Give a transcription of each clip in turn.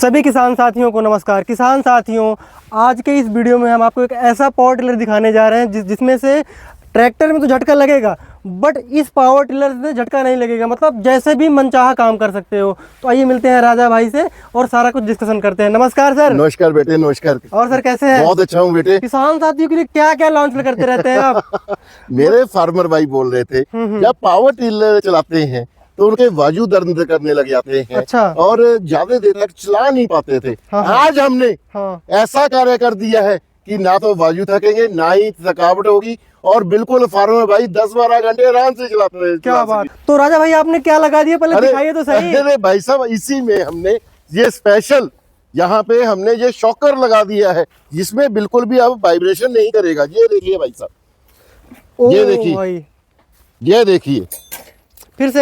सभी किसान साथियों को नमस्कार। किसान साथियों, आज के इस वीडियो में हम आपको एक ऐसा पावर टिलर दिखाने जा रहे हैं जिसमें से ट्रैक्टर में तो झटका लगेगा, बट इस पावर टिलर से झटका नहीं लगेगा। मतलब जैसे भी मनचाहा काम कर सकते हो। तो आइए मिलते हैं राजा भाई से और सारा कुछ डिस्कशन करते हैं। नमस्कार सर। नमस्कार बेटे, नमस्कार। और सर कैसे हैं? बहुत अच्छा हूँ बेटे। किसान साथियों के लिए क्या क्या लॉन्च करते रहते हैं आप? मेरे फार्मर भाई बोल रहे थे जब पावर टिलर चलाते हैं तो उनके बाजू दर्द करने लग जाते हैं। अच्छा। और ज्यादा देर तक चला नहीं पाते थे। हाँ। आज हमने ऐसा कार्य कर दिया है कि ना तो बाजू थकेंगे ना ही थकावट होगी और बिल्कुल फार्मर भाई 10-12 घंटे आराम से चलाते हैं। क्या बात। तो राजा भाई आपने क्या लगा दिया, पहले दिखाइए तो सही। अरे भाई साहब, इसी में हमने ये स्पेशल यहाँ पे हमने ये शॉकर लगा दिया है जिसमें बिल्कुल भी अब वाइब्रेशन नहीं करेगा। ये देखिए भाई साहब, ये देखिए, ये देखिए, फिर से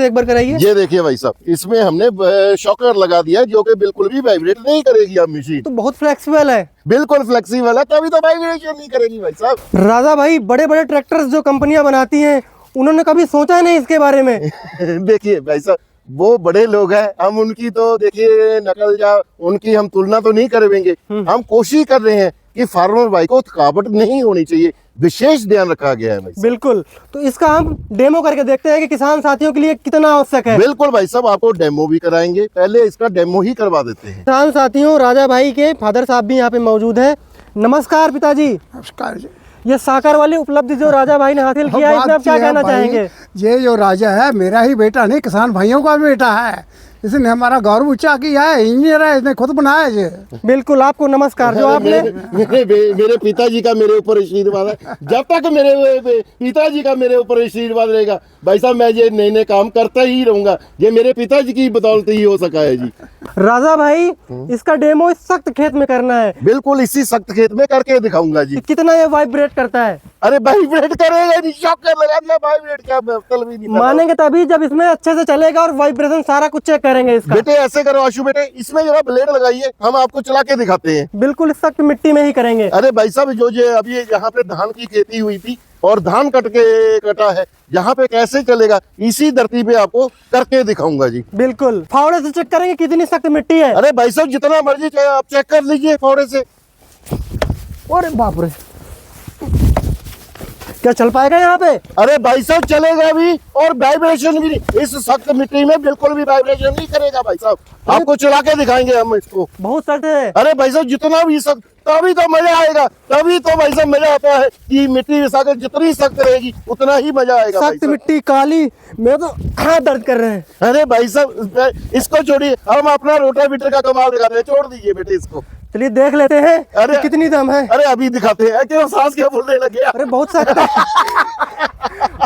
एक बार कराइए। ये देखिए भाई साहब, इसमें हमने शॉकर लगा दिया है जो कि बिल्कुल भी वाइब्रेट नहीं करेगी। अब मशीन तो बहुत फ्लेक्सिबल है। बिल्कुल फ्लेक्सिबल है, तभी तो वाइब्रेशन नहीं करेगी भाई साहब। राजा भाई, बड़े बड़े ट्रैक्टर्स जो कंपनियां बनाती हैं उन्होंने कभी सोचा नहीं इसके बारे में। देखिए भाई साहब, वो बड़े लोग हैं, हम उनकी तो देखिए नकल या उनकी हम तुलना तो नहीं करेंगे। हम कोशिश कर रहे हैं कि फार्मर भाई को थकावट नहीं होनी चाहिए, विशेष ध्यान रखा गया है भाई। बिल्कुल। तो इसका हम डेमो करके देखते हैं कि किसान साथियों के लिए कितना आवश्यक है। बिल्कुल भाई साहब, आपको डेमो भी कराएंगे, पहले इसका डेमो ही करवा देते हैं। किसान साथियों, राजा भाई के फादर साहब भी यहाँ पे मौजूद है। नमस्कार पिताजी। नमस्कार जी। ये साकार वाली उपलब्धि जो राजा भाई ने हासिल किया है, इसमें आप क्या कहना चाहेंगे? ये जो राजा है मेरा ही बेटा नहीं, किसान भाइयों का बेटा है। इसने हमारा गौरव ऊंचा किया है, इंजीनियर है, इसने खुद बनाया ये। बिल्कुल, आपको नमस्कार। जो आपने मेरे पिताजी का मेरे ऊपर आशीर्वाद है। जब तक मेरे पिताजी का मेरे ऊपर आशीर्वाद रहेगा भाई साहब, मैं ये नए नए काम करता ही रहूंगा। ये मेरे पिताजी की बदौलत ही हो सका है जी। राजा भाई, इसका डेमो इस सख्त खेत में करना है। बिल्कुल, इसी सख्त खेत में करके दिखाऊंगा जी। कितना ये वाइब्रेट करता है? अरे वाइब्रेट करेगा नहीं, शॉकर लगा दिया, वाइब्रेट क्या मतलब ही नहीं। मानेंगे तभी जब इसमें अच्छे से चलेगा और वाइब्रेशन सारा कुछ चेक करेंगे इसका। बेटे ऐसे करो आशु बेटे, इसमें जरा ब्लेड लगाइए, हम आपको चला के दिखाते हैं। बिल्कुल इस सख्त मिट्टी में ही करेंगे। अरे भाई साहब, जो ये अभी यहाँ पे धान की खेती हुई थी और धान कटा है, यहाँ पे कैसे चलेगा इसी धरती पे आपको करके दिखाऊंगा जी। बिल्कुल, फावड़े से चेक करेंगे कितनी सख्त मिट्टी है। अरे भाई साहब, जितना मर्जी चाहे आप चेक कर लीजिए फावड़े से। अरे बाप रे, क्या चल पाएगा यहाँ पे? अरे भाई साहब, चलेगा भी और वाइब्रेशन भी नहीं। इस सख्त मिट्टी में बिल्कुल भी वाइब्रेशन नहीं करेगा भाई साहब, आपको चला के दिखाएंगे हम इसको। बहुत सख्त है। अरे भाई साहब, जितना भी सख्त, तभी तो मजा आएगा। तभी तो भाई साहब मजा आता है कि मिट्टी जितनी सख्त रहेगी उतना ही मजा आएगा। सख्त मिट्टी काली, मेरे तो हाथ दर्द कर रहे हैं। अरे भाई साहब, इसको छोड़िए, हम अपना रोटावेटर का कमाल दिखाते हैं। छोड़ दीजिए बेटे इसको, चलिए देख लेते हैं। अरे कितनी दम है। अरे अभी दिखाते हैं कि सांस क्या फूलने लगे। अरे बहुत सख्त है।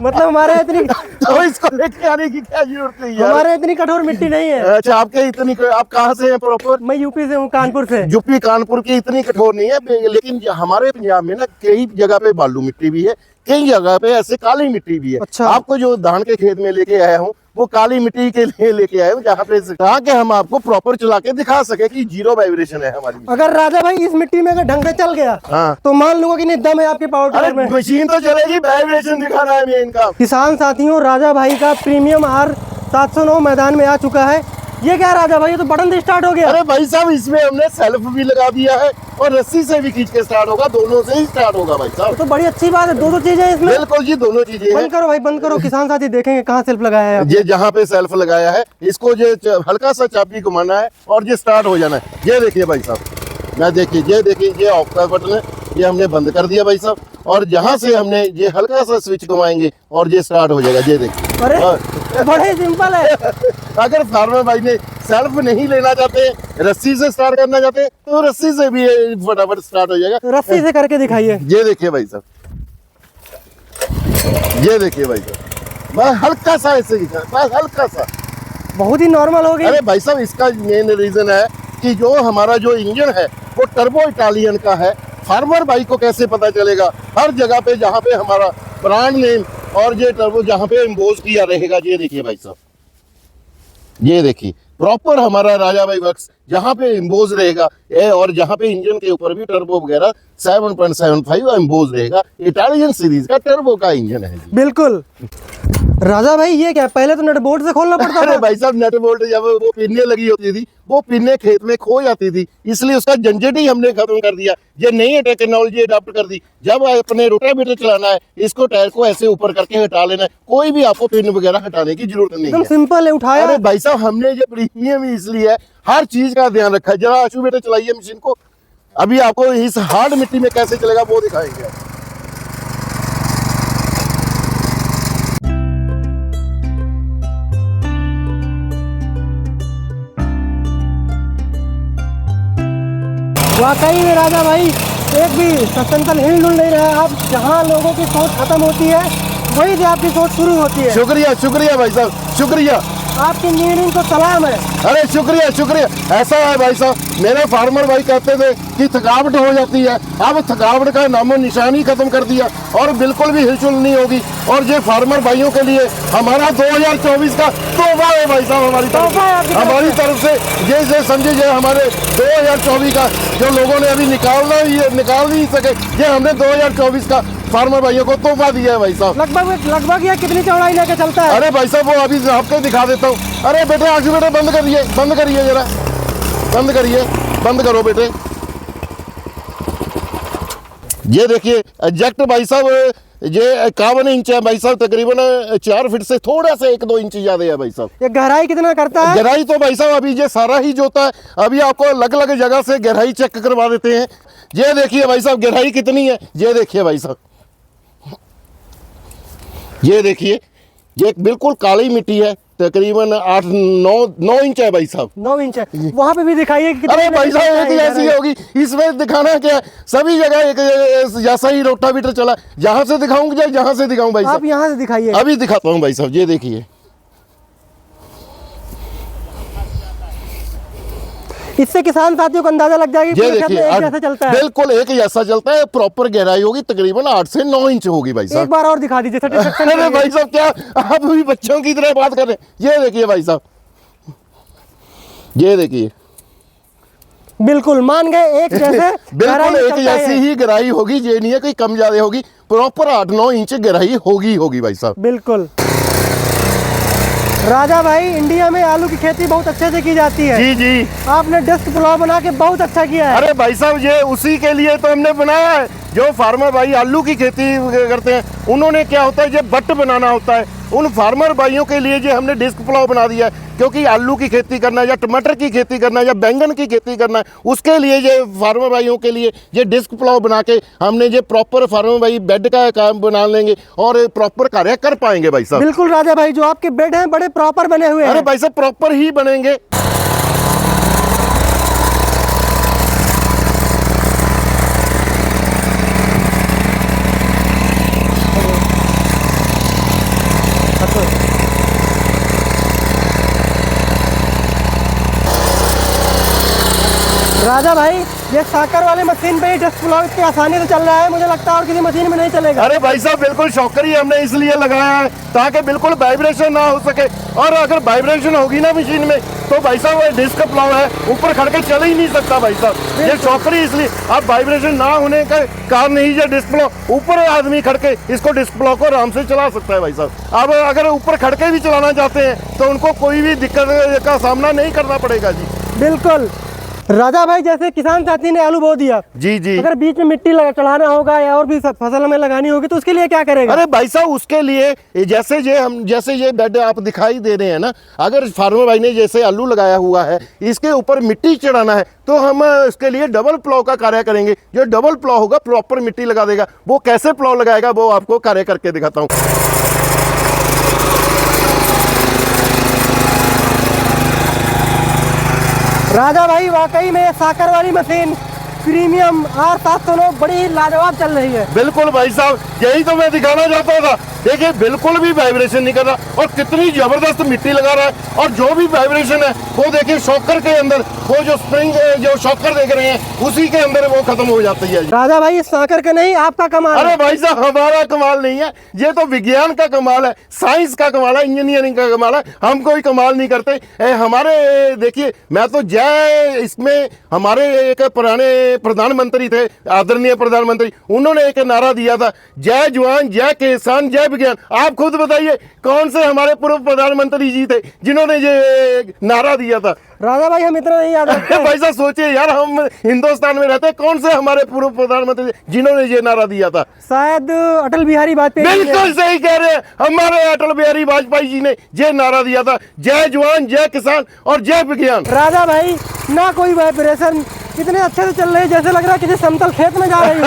मतलब हमारे इतनी तो इसको लेके आने की क्या जरूरत नहीं है। हमारे इतनी कठोर मिट्टी नहीं है। अच्छा, आपके इतनी, आप कहाँ से हैं प्रॉपर? मैं यूपी से हूँ, कानपुर से। यूपी कानपुर की इतनी कठोर नहीं है, लेकिन हमारे पंजाब में ना कई जगह पे बालू मिट्टी भी है, कई जगह पे ऐसे काली मिट्टी भी है। अच्छा। आपको जो धान के खेत में लेके आया हूँ वो काली मिट्टी के लिए लेके आए हूँ, जहाँ पे ताकि हम आपको प्रॉपर चला के दिखा सके कि जीरो वाइब्रेशन है हमारी। अगर राजा भाई इस मिट्टी में अगर ढंग से चल गया, हाँ, तो मान लो कि नहीं दम है आपके पावर टिलर में। मशीन तो चलेगी, वाइब्रेशन दिखाना है मेन का। किसान साथियों, राजा भाई का प्रीमियम R 709 मैदान में आ चुका है। ये क्या राजा भाई, ये तो बटन से स्टार्ट हो गया। अरे भाई साहब, इसमें हमने सेल्फ भी लगा दिया है और रस्सी से भी खींच के स्टार्ट होगा, दोनों से ही स्टार्ट होगा भाई साहब। तो बड़ी अच्छी बात है, दो चीजें हैं इसमें। बिल्कुल जी, दोनों चीजें हैं। बंद करो भाई, बंद करो। किसान साथी देखेंगे कहाँ सेल्फ लगाया है। ये जहाँ पे सेल्फ लगाया है, इसको ये हल्का सा चाबी घुमाना है और ये स्टार्ट हो जाना है। ये देखिए भाई साहब, मैं देखिए, ये देखिए, ये ऑफ का बटन है, ये हमने बंद कर दिया भाई साहब। और जहाँ से हमने ये हल्का सा स्विच घुमाएंगे और ये स्टार्ट हो जाएगा। ये देखिए, अरे बड़े सिंपल है। अगर फार्मर भाई ने सेल्फ नहीं लेना चाहते, रस्सी से स्टार्ट करना चाहते, तो रस्सी से भी फटाफट स्टार्ट हो जाएगा। रस्सी से करके दिखाइए। ये देखिए भाई साहब, ये देखिए भाई साहब, बस हल्का सा ऐसे ही, बस हल्का सा, बहुत ही नॉर्मल हो गई। अरे भाई साहब, इसका मेन रीजन है कि जो हमारा जो इंजन है वो टर्बो इटालियन का है। फार्मर भाई को कैसे पता चलेगा? हर जगह पे जहाँ पे हमारा ब्रांड नेम और ये टर्बो जहाँ पे इम्पोज किया रहेगा। ये देखिए भाई साहब, ये देखिए प्रॉपर हमारा राजा भाई वर्क्स जहाँ पे इम्पोज रहेगा, और जहाँ पे इंजन के ऊपर भी टर्बो वगैरह 7.75 इम्पोज रहेगा। इटालियन सीरीज का टर्बो का इंजन है। बिल्कुल। राजा भाई ये क्या, पहले तो नट बोल्ट से खोलना पड़ता अरे था। भाई साहब नट बोल्ट जब वो पिन्ने लगी होती थी, वो पिन्ने खेत में खो जाती थी, इसलिए उसका झंझट ही हमने खत्म कर दिया। ये नई टेक्नोलॉजी अडॉप्ट कर दी। जब अपने रोटावेटर चलाना है, इसको टायर को ऐसे ऊपर करके हटा लेना है, कोई भी आपको पिन वगैरह हटाने की जरूरत नहीं एकदम है। सिंपल है, उठाया। अरे भाई साहब हमने ये प्रीमियम इसलिए है, हर चीज का ध्यान रखा है। जरा आशु बेटे चलाइए मशीन को, अभी आपको इस हार्ड मिट्टी में कैसे चलेगा वो दिखाएंगे। वाकई में राजा भाई एक भी सस्तनतल हिल डुल नहीं रहा है। आप जहाँ लोगों की सोच खत्म होती है, वहीं से आपकी सोच शुरू होती है। शुक्रिया शुक्रिया भाई साहब, शुक्रिया। आपकी इंजीनियरिंग को सलाम है। अरे शुक्रिया शुक्रिया। ऐसा है भाई साहब, मेरे फार्मर भाई कहते थे कि थकावट हो जाती है, अब थकावट का नामो निशान ही खत्म कर दिया और बिल्कुल भी हिलचुल नहीं होगी। और ये फार्मर भाइयों के लिए हमारा 2024 का तोहफा है भाई साहब, हमारी तरफ से। ये समझे, ये हमारे 2024 का जो लोगों ने अभी निकाल नहीं सके, ये हमने 2024 का फार्मर भाइयों को तोहफा दिया है भाई साहब। लगभग ये कितनी चौड़ाई लेके चलता है? अरे भाई साहब वो अभी आपको दिखा देता हूँ। अरे बेटे आशु बेटे बंद करिए जरा, बंद करो बेटे। ये देखिए एग्जैक्ट भाई साहब, ये 51 इंच है भाई साहब, तकरीबन 4 फीट से थोड़ा सा 1-2 इंच ज्यादा है भाई साहब। ये गहराई कितना करता है? गहराई तो भाई साहब अभी ये सारा ही जोता है, अभी आपको अलग अलग जगह से गहराई चेक करवा देते हैं। ये देखिए भाई साहब गहराई कितनी है, ये देखिए भाई साहब, ये देखिए, ये बिल्कुल काली मिट्टी है, तकरीबन 8-9 इंच है भाई साहब। 9 इंच है। वहाँ पे भी दिखाइए कि अरे भाई साहब एक ही ऐसी होगी, इसमें दिखाना क्या है, सभी जगह एक जैसा ही रोटावेटर चला। जहां से दिखाऊं जहां से दिखाऊं भाई आप साहब? यहाँ से दिखाइए। अभी दिखाता हूं भाई साहब, ये देखिए। इससे किसान साथियों को अंदाजा लग जाएगा कि ये खेत में देखिए एक जैसा चलता है। बिल्कुल एक जैसा चलता है। प्रॉपर गहराई होगी तकरीबन 8 से 9 इंच होगी भाई एक साहब। बार और दिखा दीजिए satisfaction अरे के लिए। भाई साहब क्या आप भी बच्चों की तरह बात कर रहे हैं? ये देखिए भाई साहब, ये देखिए, बिल्कुल मान गए एक जैसे बिल्कुल एक चलता जैसी है। ही गहराई होगी, ये नहीं है कोई कम ज्यादा होगी, प्रॉपर 8-9 इंच गहराई होगी भाई साहब। बिल्कुल। राजा भाई इंडिया में आलू की खेती बहुत अच्छे से की जाती है। जी जी। आपने डिस्क पुलाव बना के बहुत अच्छा किया है। अरे भाई साहब ये उसी के लिए तो हमने बनाया है, जो फार्मर भाई आलू की खेती करते हैं, उन्होंने क्या होता है, ये बट बनाना होता है। उन फार्मर भाइयों के लिए जो हमने डिस्क पुलाव बना दिया है, क्योंकि आलू की खेती करना या टमाटर की खेती करना या बैंगन की खेती करना है, उसके लिए ये फार्मर भाइयों के लिए ये डिस्क पुलाव बना के हमने ये प्रॉपर फार्मर भाई बेड का काम बना लेंगे और प्रॉपर कार्य कर पाएंगे भाई साहब। बिल्कुल राजा भाई, जो आपके बेड हैं बड़े प्रॉपर बने हुए हैं। अरे भाई साहब प्रॉपर ही बनेंगे। राजा भाई ये साकर वाले मशीन पे ही डिस्क पुलाव इतनी आसानी से चल रहा है, मुझे लगता है और किसी मशीन में नहीं चलेगा। अरे भाई साहब बिल्कुल शॉकर ही हमने इसलिए लगाया है ताकि बिल्कुल वाइब्रेशन ना हो सके, और अगर वाइब्रेशन होगी ना मशीन में तो भाई साहब वो डिस्क पुलाव है ऊपर खड़ के चल ही नहीं सकता भाई साहब। ये शॉकर ही इसलिए, अब वाइब्रेशन ना होने का कारण नहीं, ये डिस्क पुलाव ऊपर आदमी खड़ के इसको डिस्क पुलाव को आराम से चला सकता है भाई साहब। अब अगर ऊपर खड़ के भी चलाना चाहते हैं तो उनको कोई भी दिक्कत का सामना नहीं करना पड़ेगा जी। बिल्कुल। राजा भाई जैसे किसान साथी ने आलू बो दिया, जी जी। अगर बीच में मिट्टी चढ़ाना होगा या और भी फसल हमें लगानी होगी तो उसके लिए क्या करेगा? अरे भाई साहब उसके लिए जैसे ये बेड आप दिखाई दे रहे हैं ना, अगर फार्मर भाई ने जैसे आलू लगाया हुआ है, इसके ऊपर मिट्टी चढ़ाना है तो हम इसके लिए डबल प्लॉव का कार्य करेंगे। जो डबल प्लॉव होगा प्रॉपर मिट्टी लगा देगा। वो कैसे प्लॉव लगाएगा वो आपको कार्य करके दिखाता हूँ। राजा भाई वाकई में साकर वाली मशीन प्रीमियम R709 बड़ी लाजवाब चल रही है। बिल्कुल भाई साहब यही तो मैं दिखाना चाहता था। देखिए बिल्कुल भी वाइब्रेशन नहीं कर रहा और कितनी जबरदस्त मिट्टी लगा रहा है, और जो भी वाइब्रेशन है वो देखिए शॉकर के अंदर, वो जो स्प्रिंग जो शॉकर देख रहे हैं उसी के अंदर वो खत्म हो जाती है। राजा भाई साकर का नहीं आपका कमाल है। अरे भाई साहब हमारा कमाल नहीं है, ये तो विज्ञान का कमाल है, साइंस का कमाल है, इंजीनियरिंग का कमाल है। हम कोई कमाल नहीं करते। हमारे देखिए मैं तो जय इसमें हमारे एक पुराने प्रधानमंत्री थे, आदरणीय प्रधानमंत्री, उन्होंने एक नारा दिया था, जय जवान जय किसान जय विज्ञान। आप खुद बताइए कौन से हमारे पूर्व प्रधानमंत्री जी थे जिन्होंने ये नारा दिया था? राजा भाई हम इतना नहीं याद रखते हैं। भाई साहब सोचिए यार, हम हिंदुस्तान में रहते हैं, कौन से हमारे पूर्व प्रधानमंत्री जिन्होंने ये नारा दिया था? शायद अटल बिहारी वाजपेयी जी ने। बिल्कुल सही कह रहे हैं, हमारे अटल बिहारी वाजपेयी जी ने ये नारा दिया था, जय जवान जय किसान और जय विज्ञान। राजा भाई ना कोई वाइब्रेशन, कितने अच्छे से चल रहे हैं, जैसे लग रहा है किसी समतल खेत में जा रही हो।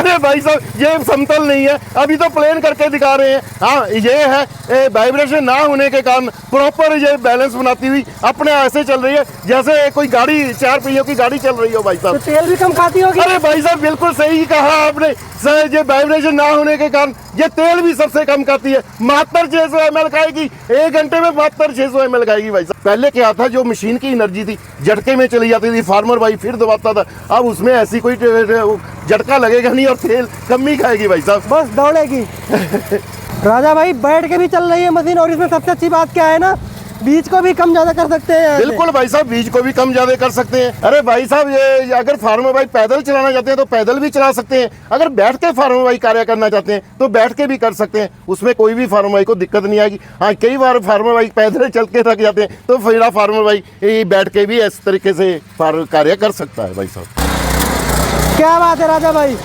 अरे भाई साहब ये समतल नहीं है, अभी तो प्लेन करके दिखा रहे हैं। हाँ ये है वाइब्रेशन ना होने के कारण प्रॉपर ये बैलेंस बनाती हुई अपने ऐसे चल रही है जैसे कोई गाड़ी, 4 पहियों की गाड़ी चल रही हो भाई तो साहब। तेल भी कम खाती होगी। अरे भाई साहब बिल्कुल सही कहा आपने, ये वाइब्रेशन ना होने के कारण ये तेल भी सबसे कम खाती है, मात्र 600 ml खाएगी, 1 घंटे में मात्र 600 ml खाएगी भाई साहब। पहले क्या था, जो मशीन की एनर्जी थी झटके में चली जाती थी, फार्मर भाई फिर दबाता था, अब उसमें ऐसी कोई झटका लगेगा नहीं और तेल कम ही खाएगी भाई साहब, बस दौड़ेगी। राजा भाई बैठ के भी चल रही है मशीन, और इसमें सबसे अच्छी बात क्या है ना, बीज को भी कम ज्यादा कर सकते हैं। बिल्कुल भाई साहब, बीज को भी कम ज्यादा कर सकते हैं। अरे भाई साहब ये अगर फार्मर भाई पैदल चलाना चाहते हैं तो पैदल भी चला सकते हैं, अगर बैठ के फार्मर भाई कार्य करना चाहते हैं तो बैठ के भी कर सकते हैं, उसमें कोई भी फार्मर भाई को दिक्कत नहीं आएगी। हाँ कई बार फार्मर भाई पैदल चल के थक जाते हैं तो फिर फार्मर भाई बैठ के भी इस तरीके से कार्य कर सकता है भाई साहब। क्या बात है राजा भाई,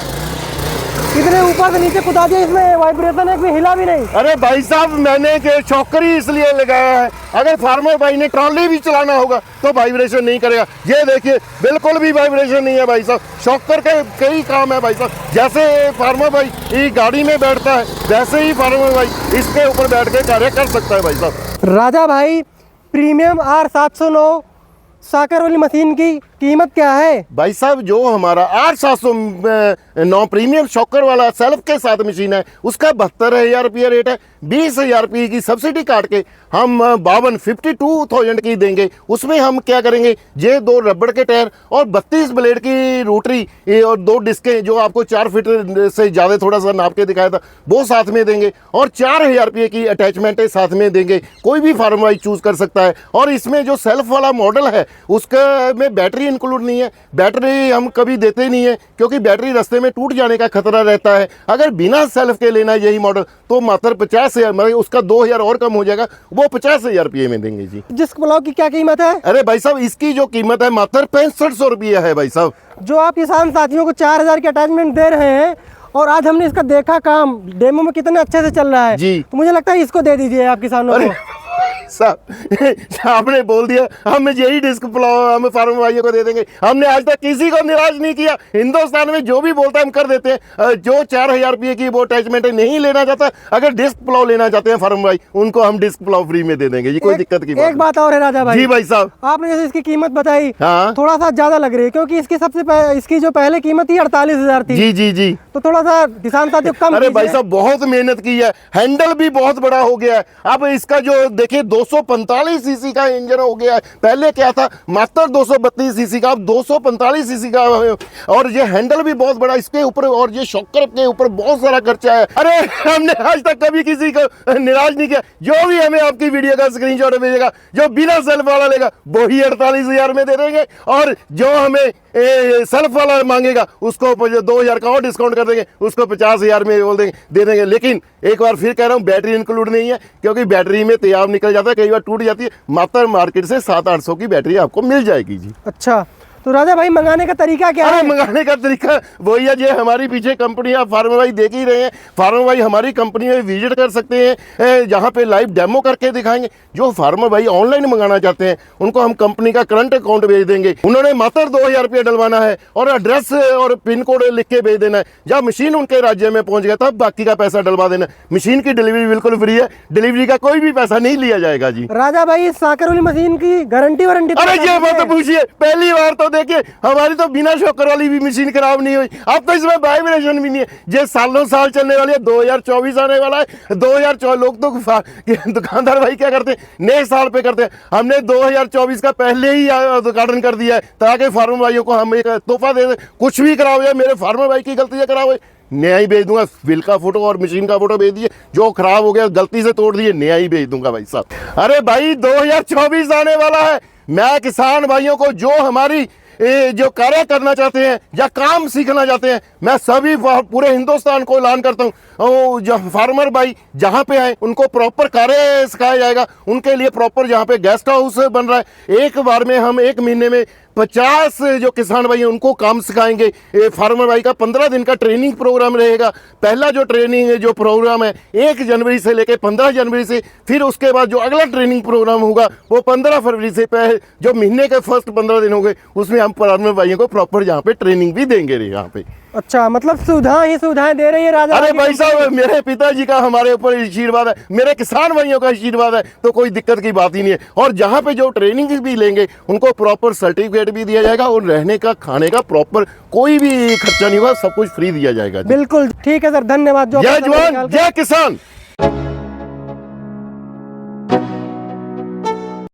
इतने ऊपर से नीचे कुदा दिया, इसमें वाइब्रेशन एक भी हिला भी नहीं। अरे भाई साहब मैंने के चौकरी इसलिए लगाया है, अगर फार्मर भाई ने ट्रॉली भी चलाना होगा तो वाइब्रेशन नहीं करेगा। ये देखिए बिल्कुल भी वाइब्रेशन नहीं है भाई साहब, शॉकर के कई काम है भाई साहब, जैसे फार्मर भाई ये गाड़ी में बैठता है वैसे ही फार्मर भाई इसके ऊपर बैठ के कार्य कर सकता है भाई साहब। राजा भाई प्रीमियम R709 साकर वाली मशीन की कीमत क्या है? भाई साहब जो हमारा 8709 प्रीमियम शॉकर वाला सेल्फ के साथ मशीन है उसका 72,000 रुपया रेट है, 20,000 रुपये की सब्सिडी काट के हम 52,000 की देंगे। उसमें हम क्या करेंगे, ये 2 रबड़ के टायर और 32 ब्लेड की रोटरी और 2 डिस्कें जो आपको 4 फीट से ज़्यादा थोड़ा सा नाप के दिखाया था वो साथ में देंगे, और 4,000 रुपये की अटैचमेंट साथ में देंगे। कोई भी फार्मर भाई चूज कर सकता है। और इसमें जो सेल्फ वाला मॉडल है उसका में बैटरी इंक्लूड नहीं है, बैटरी हम कभी देते नहीं है क्योंकि बैटरी रास्ते में टूट जाने का खतरा रहता है। अगर बिना सेल्फ के लेना है यही मॉडल तो मात्र 50,000, मतलब उसका 2,000 और कम हो जाएगा, वो 50,000 रुपये में देंगे जी। डिस्क ब्लॉक की क्या कीमत है? अरे भाई साहब इसकी जो कीमत है मात्र 6500 रुपया है भाई साहब। जो आप किसान साथियों को 4,000 की अटैचमेंट दे रहे हैं, और आज हमने इसका देखा काम डेमो में कितने अच्छे से चल रहा है जी। तो मुझे लगता है इसको दे दीजिए आप किसानों को। साहब आपने बोल दिया, हम यही डिस्क प्लाव हम फार्मर भाइयों को दे देंगे। हमने आज तक किसी को निराश नहीं किया, हिंदुस्तान में जो भी बोलता है हम कर देते हैं। जो 4,000 रुपये की वो अटैचमेंट नहीं लेना चाहता, अगर डिस्क प्लाव लेना चाहते हैं फार्मर भाई उनको हम डिस्क प्लाव फ्री में दे देंगे जी, कोई दिक्कत की बात एक बात और है राजा भाई। जी भाई साहब, आपने जैसे इसकी कीमत बताई हाँ। थोड़ा सा ज्यादा लग रही है क्योंकि इसकी इसकी जो पहले कीमत थी 48,000 थी। जी जी जी, तो थोड़ा सा किसान साथियों कम अरे भाई कीजिए। साहब बहुत मेहनत की है, हैंडल भी बहुत बड़ा हो गया है। अब इसका जो देखिए 245 सीसी का इंजन हो गया है, पहले क्या था मात्र 232 सीसी का, अब 245 सीसी का, और ये हैंडल भी बहुत बड़ा इसके ऊपर, और ये शॉकर के ऊपर बहुत सारा खर्चा है। अरे हमने आज तक कभी किसी को निराश नहीं किया। जो भी हमें आपकी वीडियो का स्क्रीनशॉट भेजेगा, जो बिना सेल्फ वाला लेगा वो ही 48,000 में दे देंगे, और जो हमें सेल्फ वाला मांगेगा उसको 2,000 का और डिस्काउंट कर देंगे, उसको 50,000 में बोल देंगे दे देंगे। लेकिन एक बार फिर कह रहा हूँ बैटरी इंक्लूड नहीं है क्योंकि बैटरी में तेजाब निकल जाता है, कई बार टूट जाती है। मात्र मार्केट से 700-800 की बैटरी आपको मिल जाएगी जी। अच्छा तो राजा भाई मंगाने का तरीका क्या अरे है? मंगाने का तरीका वही है, ये हमारी पीछे कंपनी आप फार्मर भाई देख ही रहे हैं। फार्मर भाई हमारी कंपनी में विजिट कर सकते हैं, जहाँ पे लाइव डेमो करके दिखाएंगे। जो फार्मर भाई ऑनलाइन मंगाना चाहते हैं उनको हम कंपनी का करंट अकाउंट भेज देंगे, उन्होंने मात्र 2,000 रुपये डलवाना है और एड्रेस और पिन कोड लिख के भेज देना है। जब मशीन उनके राज्य में पहुंच गया तब बाकी का पैसा डलवा देना। मशीन की डिलीवरी बिल्कुल फ्री है, डिलीवरी का कोई भी पैसा नहीं लिया जाएगा जी। राजा भाई साकर वाली मशीन की गारंटी वारंटी? अरे ये मत पूछिए, पहली बार तो देखिए हमारी तो बिना शॉकर वाली भी मशीन खराब नहीं हुई। अब तो इसमें वाइब्रेशन भी नहीं है, ये सालों साल चलने वाली है, 2024 आने वाला है। 2024 लोग तो दुकानदार भाई क्या करते हैं नए साल पे करते हैं, हमने 2024 का पहले ही उद्घाटन कर दिया है ताकि फार्मर भाइयों को हम एक तोहफा दे दें। कुछ भी कराओ या मेरे फार्मर भाई की गलती से कराओ नया ही भेज दूंगा, बिल का फोटो और मशीन का फोटो भेज दिए, जो खराब हो गया गलती से तोड़ दिए नया ही भेज दूंगा भाई साहब। अरे भाई 2024 आने वाला है, मैं किसान भाइयों को जो हमारी जो कार्य करना चाहते हैं या काम सीखना चाहते हैं, मैं सभी पूरे हिंदुस्तान को ऐलान करता हूँ, जो फार्मर भाई जहाँ पे आए उनको प्रॉपर कार्य सिखाया जाएगा। उनके लिए प्रॉपर जहाँ पे गेस्ट हाउस बन रहा है, एक बार में हम 1 महीने में 50 जो किसान भाई हैं उनको काम सिखाएंगे। फार्मर भाई का 15 दिन का ट्रेनिंग प्रोग्राम रहेगा। पहला जो ट्रेनिंग जो प्रोग्राम है 1 जनवरी से लेकर 15 जनवरी से, फिर उसके बाद जो अगला ट्रेनिंग प्रोग्राम होगा वो 15 फरवरी से, जो महीने के फर्स्ट 15 दिन होंगे उसमें हम फार्मर भाइयों को प्रॉपर यहाँ पे ट्रेनिंग भी देंगे यहाँ पे। अच्छा, मतलब सुविधाएं दे रही है राजा। अरे भाई साहब, मेरे पिताजी का हमारे ऊपर आशीर्वाद है, मेरे किसान भाइयों का आशीर्वाद है, तो कोई दिक्कत की बात ही नहीं है। और जहाँ पे जो ट्रेनिंग भी लेंगे उनको प्रॉपर सर्टिफिकेट भी दिया जाएगा और रहने का खाने का प्रॉपर कोई भी खर्चा नहीं होगा, सब कुछ फ्री दिया जाएगा। बिल्कुल ठीक है सर, धन्यवाद। जय जवान जय किसान।